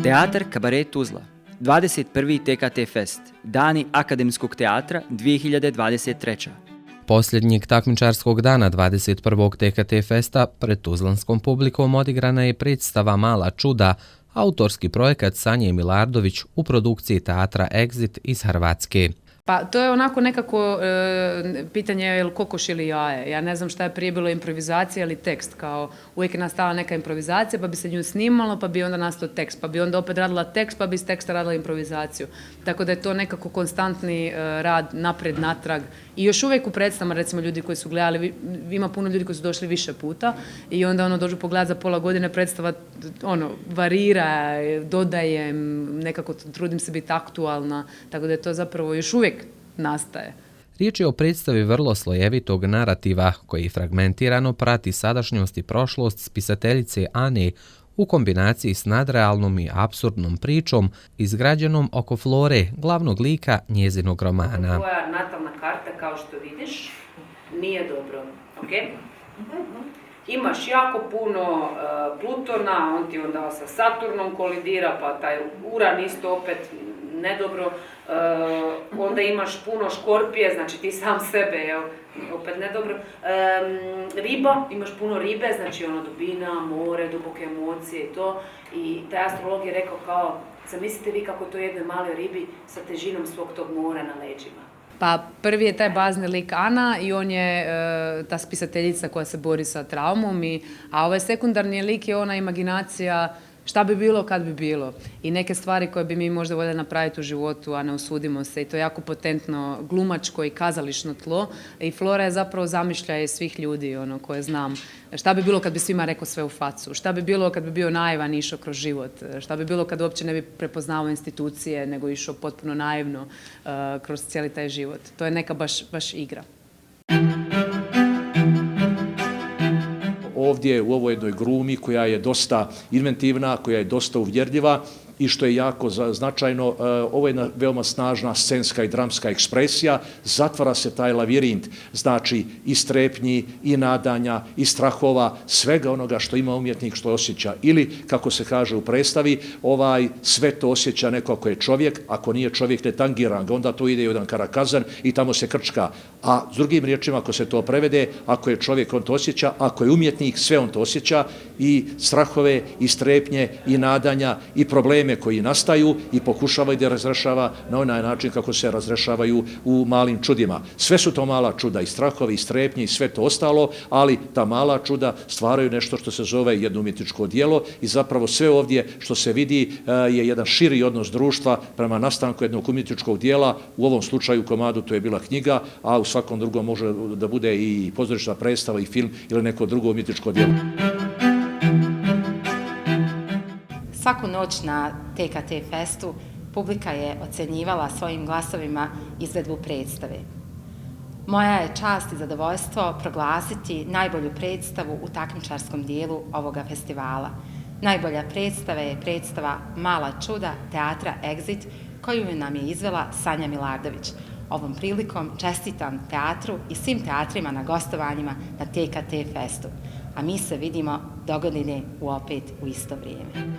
Teatar Kabaret Tuzla, 21. TKT Fest, Dani akademskog teatra 2023. Posljednjeg takmičarskog dana 21. TKT Festa pred tuzlanskom publikom odigrana je predstava Mala čuda, autorski projekat Sanje Milardović u produkciji teatra Exit iz Hrvatske. Pa to je onako nekako pitanje je li kokoš ili jaje. Ja ne znam šta je prije bilo, improvizacija ili tekst. Kao uvijek je nastala neka improvizacija pa bi se nju snimalo pa bi onda nastao tekst. Pa bi onda opet radila tekst pa bi iz teksta radila improvizaciju. Tako da je to nekako konstantni rad naprijed, natrag. I još uvijek u predstavama, recimo ljudi koji su gledali, ima puno ljudi koji su došli više puta i onda dođu pogledati za pola godine, predstava varira, dodajem, nekako trudim se biti aktualna, tako da je to zapravo još uvijek nastaje. Riječ je o predstavi vrlo slojevitog narativa koji fragmentirano prati sadašnjost i prošlost spisateljice Ane u kombinaciji s nadrealnom i apsurdnom pričom izgrađenom oko Flore, glavnog lika njezinog romana. Tvoja natalna karta, kao što vidiš, nije dobro, ok? Imaš jako puno Plutona, on ti onda sa Saturnom kolidira, pa taj Uran isto opet nedobro. Onda imaš puno Škorpije, znači ti sam sebe, opet nedobro. Riba, imaš puno ribe, znači dubina, more, duboke emocije i to. I taj astrolog je rekao kao, zamislite vi kako to jednoj maloj ribi sa težinom svog tog mora na leđima. Pa prvi je taj bazni lik Ana i on je ta spisateljica koja se bori sa traumom, a ovaj sekundarni lik je ona imaginacija šta bi bilo kad bi bilo. I neke stvari koje bi mi možda voljeli napraviti u životu, a ne usudimo se. I to je jako potentno glumačko i kazališno tlo. I Flora je zapravo zamišljaj svih ljudi koje znam. Šta bi bilo kad bi svima rekao sve u facu? Šta bi bilo kad bi bio naivan i išao kroz život? Šta bi bilo kad uopće ne bi prepoznao institucije, nego išao potpuno naivno kroz cijeli taj život? To je neka baš igra. Ovdje u ovoj jednoj grumi koja je dosta inventivna, koja je dosta uvjerljiva i što je jako značajno, ovo je jedna veoma snažna scenska i dramska ekspresija, zatvara se taj lavirint, znači i strepnji, i nadanja, i strahova, svega onoga što ima umjetnik, što osjeća. Ili, kako se kaže u predstavi, sve to osjeća neko ako je čovjek, ako nije čovjek ne tangira ga, onda to ide u jedan karakazan i tamo se krčka. A s drugim riječima, ako se to prevede, ako je čovjek, on to osjeća, ako je umjetnik, sve on to osjeća, i strahove, i strepnje, i nadanja, i probleme koji nastaju i pokušava da razrešava na onaj način kako se razrešavaju u malim čudima. Sve su to mala čuda, i strahovi, i strepnje, i sve to ostalo, ali ta mala čuda stvaraju nešto što se zove jedno umjetničko djelo i zapravo sve ovdje što se vidi je jedan širi odnos društva prema nastanku jednog umjetničkog djela. U ovom slučaju komadu to je bila knjiga, a u svakom drugom može da bude i pozorišna predstava, i film ili neko drugo umjetničko djelo. Svaku noć na TKT Festu publika je ocenjivala svojim glasovima izvedbu predstave. Moja je čast i zadovoljstvo proglasiti najbolju predstavu u takmičarskom dijelu ovoga festivala. Najbolja predstava je predstava Mala čuda teatra Exit koju nam je izvela Sanja Milardović. Ovom prilikom čestitam teatru i svim teatrima na gostovanjima na TKT Festu. A mi se vidimo dogodine opet u isto vrijeme.